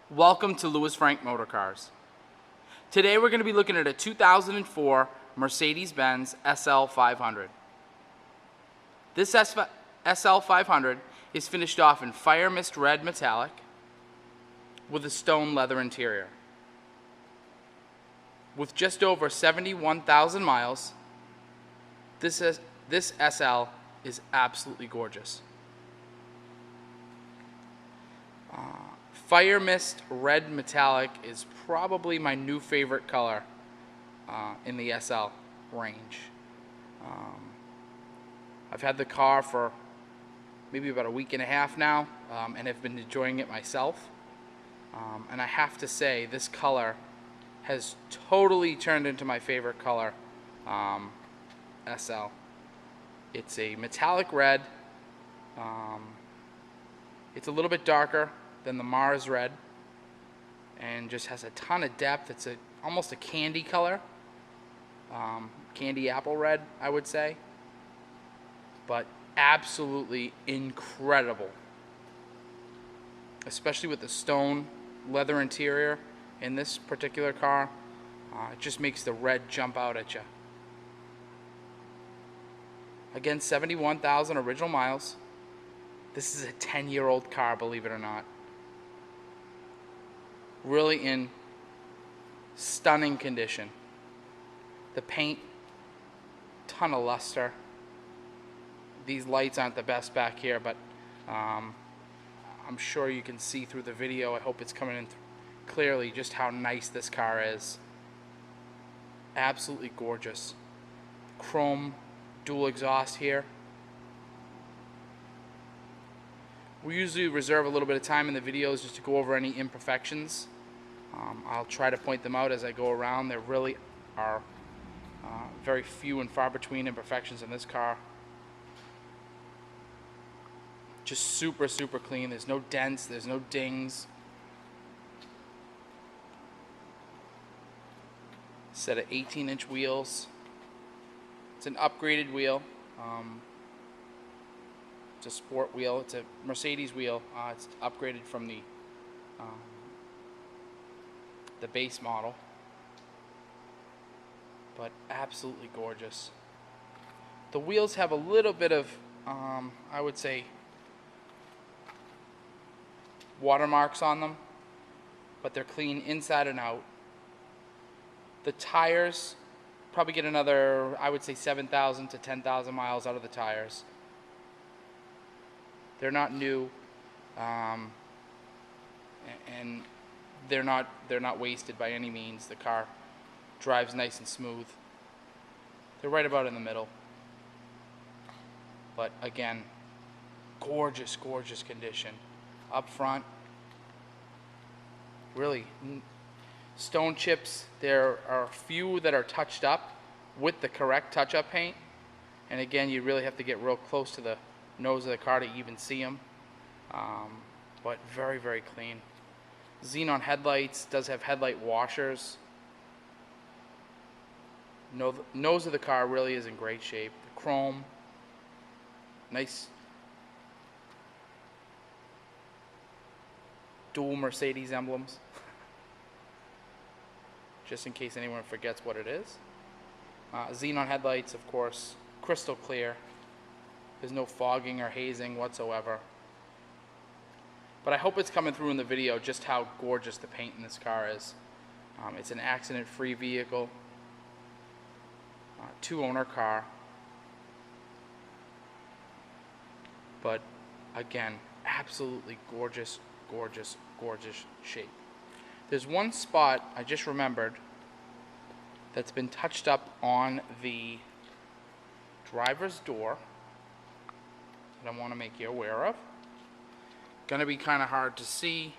Welcome to Louis Frank Motorcars. Today we're going to be looking at a 2004 Mercedes-Benz SL500. This SL500 is finished off in fire mist red metallic with a stone leather interior. With just over 71,000 miles, this SL is absolutely gorgeous. Fire mist red metallic is probably my new favorite color in the SL range. I've had the car for maybe about a week and a half now, and have been enjoying it myself. And I have to say, this color has totally turned into my favorite color, SL. It's a metallic red. It's a little bit darker than the Mars red, and just has a ton of depth. It's almost a candy color, candy apple red, I would say, but absolutely incredible, especially with the stone leather interior in this particular car. It just makes the red jump out at you. Again, 71,000 original miles. This is a 10-year-old car, believe it or not. Really in stunning condition. The paint, ton of luster. These lights aren't the best back here, but I'm sure you can see through the video. I hope it's coming in clearly just how nice this car is. Absolutely gorgeous. Chrome dual exhaust here. We usually reserve a little bit of time in the videos just to go over any imperfections. I'll try to point them out as I go around. There really are very few and far between imperfections in this car. Just super, super clean. There's no dents, there's no dings. Set of 18-inch wheels. It's an upgraded wheel. It's a sport wheel. It's a Mercedes wheel. It's upgraded from the base model, but absolutely gorgeous. The wheels have a little bit of, I would say, watermarks on them, but they're clean inside and out. The tires probably get another, I would say, 7,000 to 10,000 miles out of the tires. They're not new, and they're not wasted by any means. The car drives nice and smooth. They're right about in the middle. But again, gorgeous, gorgeous condition. Up front, really stone chips. There are a few that are touched up with the correct touch-up paint, and again, you really have to get real close to the nose of the car to even see them. But very, very clean. Xenon headlights, does have headlight washers. Nose of the car really is in great shape. The chrome, nice dual Mercedes emblems, just in case anyone forgets what it is. Xenon headlights, of course, crystal clear. There's no fogging or hazing whatsoever. But I hope it's coming through in the video just how gorgeous the paint in this car is. It's an accident-free vehicle, two-owner car. But again, absolutely gorgeous, gorgeous, gorgeous shape. There's one spot I just remembered that's been touched up on the driver's door that I want to make you aware of. Gonna be kind of hard to see.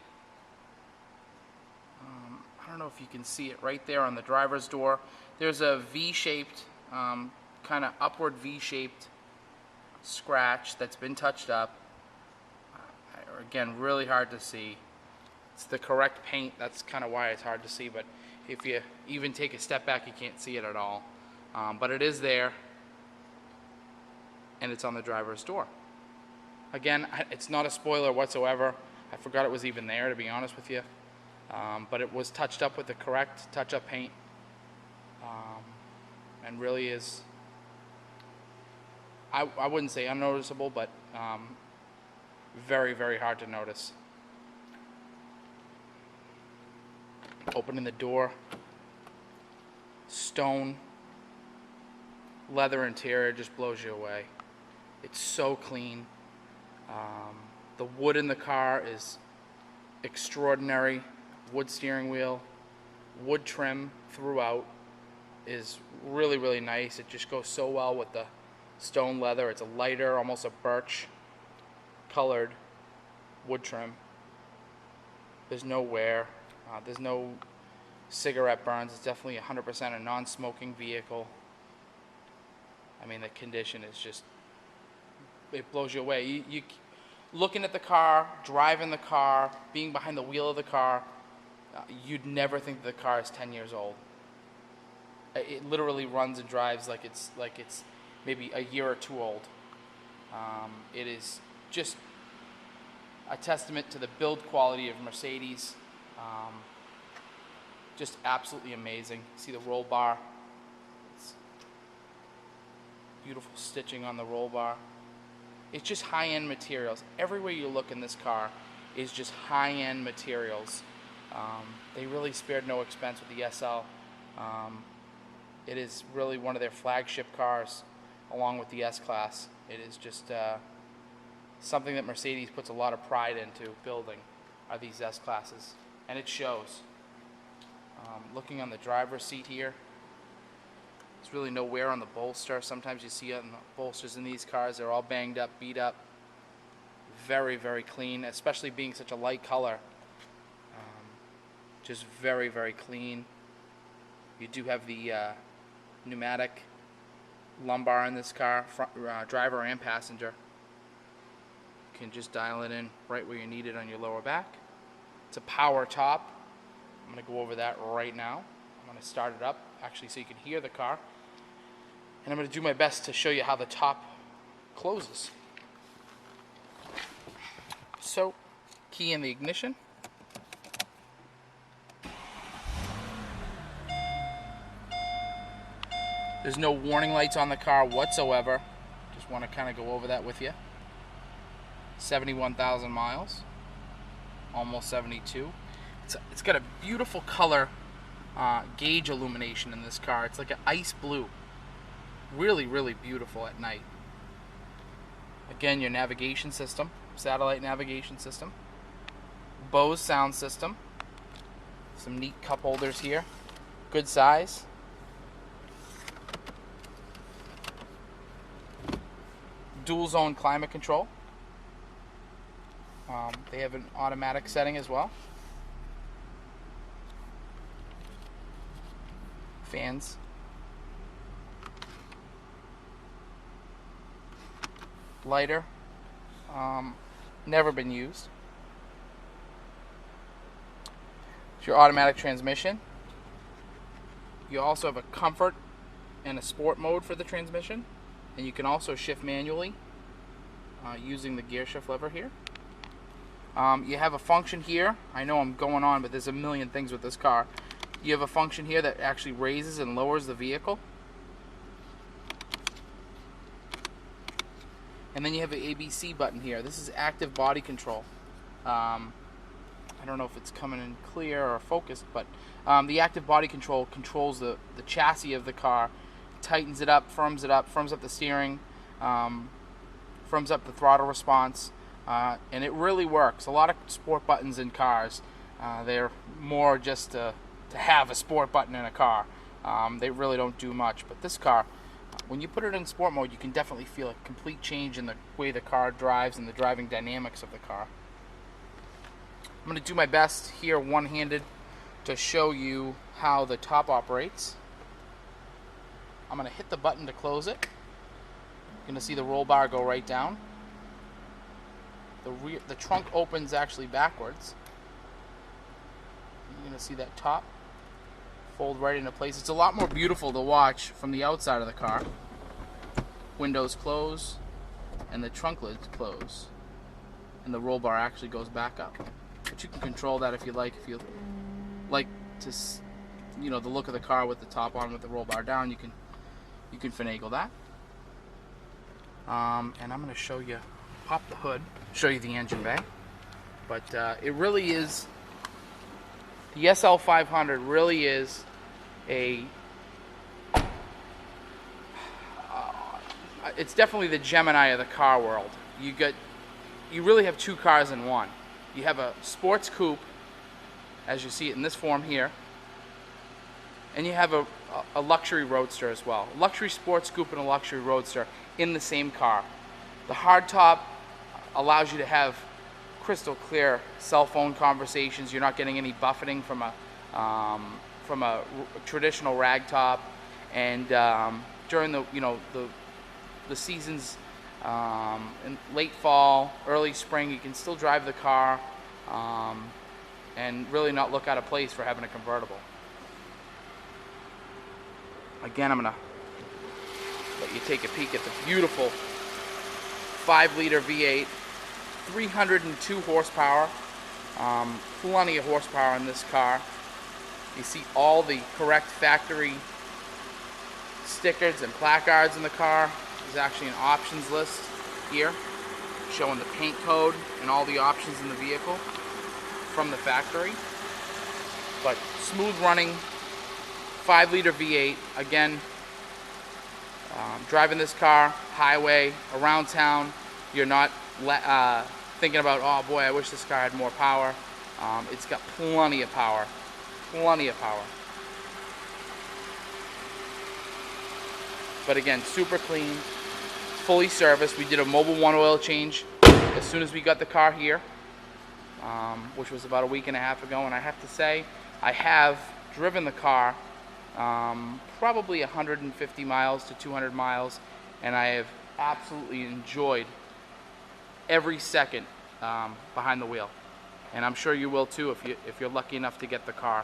I don't know if you can see it right there on the driver's door. There's a V-shaped, kind of upward V-shaped scratch that's been touched up. Again, really hard to see. It's the correct paint, that's kind of why it's hard to see, but if you even take a step back, you can't see it at all. But it is there, and it's on the driver's door. Again, it's not a spoiler whatsoever. I forgot it was even there, to be honest with you. but it was touched up with the correct touch-up paint, and really is, I wouldn't say unnoticeable, but very, very hard to notice. Opening the door, stone, leather interior just blows you away. It's so clean. The wood in the car is extraordinary. Wood steering wheel, wood trim throughout is really, really nice. It just goes so well with the stone leather. It's a lighter, almost a birch colored wood trim. There's no wear. There's no cigarette burns. It's definitely 100% a non-smoking vehicle. I mean, the condition is just, it blows you away. You looking at the car, driving the car, being behind the wheel of the car, you'd never think the car is 10 years old. It literally runs and drives like it's maybe a year or two old. It is just a testament to the build quality of Mercedes. Just absolutely amazing. See the roll bar. It's beautiful stitching on the roll bar. It's just high-end materials. Everywhere you look in this car is just high-end materials. They really spared no expense with the SL. It is really one of their flagship cars, along with the S-Class. It is just something that Mercedes puts a lot of pride into building, are these S-Classes, and it shows. Looking on the driver's seat here, there's really no wear on the bolster. Sometimes you see it on the bolsters in these cars. They're all banged up, beat up. Very, very clean, especially being such a light color. Just very, very clean. You do have the pneumatic lumbar in this car, front, driver and passenger. You can just dial it in right where you need it on your lower back. It's a power top. I'm going to go over that right now. I'm going to start it up, actually, so you can hear the car. And I'm going to do my best to show you how the top closes. So, key in the ignition. There's no warning lights on the car whatsoever. Just want to kind of go over that with you. 71,000 miles. Almost 72. It's got a beautiful color gauge illumination in this car. It's like an ice blue. Really, really beautiful at night. Again, your navigation system, satellite navigation system. Bose sound system. Some neat cup holders here. Good size. Dual zone climate control. They have an automatic setting as well. Fans. Lighter. Never been used. It's your automatic transmission. You also have a comfort and a sport mode for the transmission, and you can also shift manually using the gear shift lever here. You have a function here. I know I'm going on, but there's a million things with this car. You have a function here that actually raises and lowers the vehicle. And then you have an ABC button here. This is active body control. I don't know if it's coming in clear or focused, but the active body control controls the chassis of the car, tightens it up, firms up the steering, firms up the throttle response, and it really works. A lot of sport buttons in cars, they're more just to have a sport button in a car. They really don't do much, but this car, when you put it in sport mode, you can definitely feel a complete change in the way the car drives and the driving dynamics of the car. I'm going to do my best here one-handed to show you how the top operates. I'm going to hit the button to close it. You're going to see the roll bar go right down. The trunk opens actually backwards. You're going to see that top fold right into place. It's a lot more beautiful to watch from the outside of the car. Windows close and the trunk lids close, and the roll bar actually goes back up. But you can control that if you like. If you like to, you know, the look of the car with the top on with the roll bar down, you can finagle that. And I'm going to show you, pop the hood, show you the engine bay. But it really is, the SL500 really is a, it's definitely the Gemini of the car world. You really have two cars in one. You have a sports coupe, as you see it in this form here, and you have a luxury roadster as well. A luxury sports coupe and a luxury roadster in the same car. The hardtop allows you to have crystal clear cell phone conversations. You're not getting any buffeting from a traditional ragtop. And during the seasons in late fall, early spring, you can still drive the car and really not look out of place for having a convertible. Again, I'm gonna let you take a peek at the beautiful 5-liter V8, 302 horsepower, plenty of horsepower in this car. You see all the correct factory stickers and placards in the car. There's actually an options list here showing the paint code and all the options in the vehicle from the factory. But smooth running 5-liter V8. Again, driving this car, highway, around town, you're not thinking about, oh boy, I wish this car had more power. It's got plenty of power. Plenty of power. But again, super clean, fully serviced. We did a Mobile One oil change as soon as we got the car here, which was about a week and a half ago. And I have to say, I have driven the car probably 150 miles to 200 miles, and I have absolutely enjoyed every second behind the wheel. And I'm sure you will too if you're lucky enough to get the car.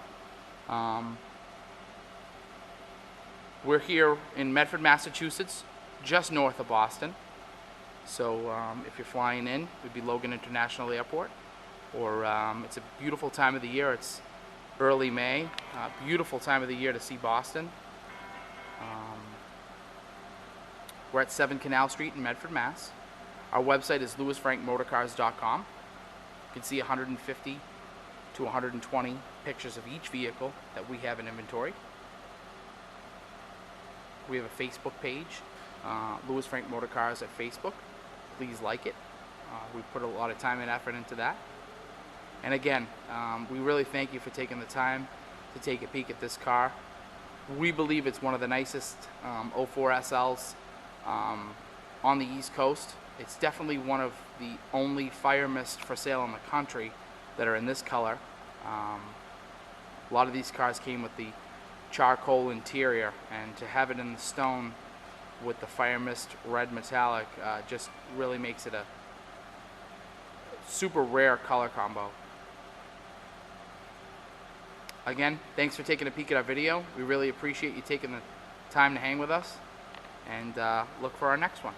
We're here in Medford, Massachusetts, just north of Boston. So if you're flying in, it would be Logan International Airport. Or it's a beautiful time of the year. It's early May. Beautiful time of the year to see Boston. We're at 7 Canal Street in Medford, Mass. Our website is lewisfrankmotorcars.com. You can see 150 to 120 pictures of each vehicle that we have in inventory. We have a Facebook page, Lewis Frank Motorcars at Facebook. Please like it. We put a lot of time and effort into that. And again, we really thank you for taking the time to take a peek at this car. We believe it's one of the nicest 04 SLs on the East Coast. It's definitely one of the only fire mist for sale in the country that are in this color. A lot of these cars came with the charcoal interior, and to have it in the stone with the fire mist red metallic just really makes it a super rare color combo. Again, thanks for taking a peek at our video. We really appreciate you taking the time to hang with us, and look for our next one.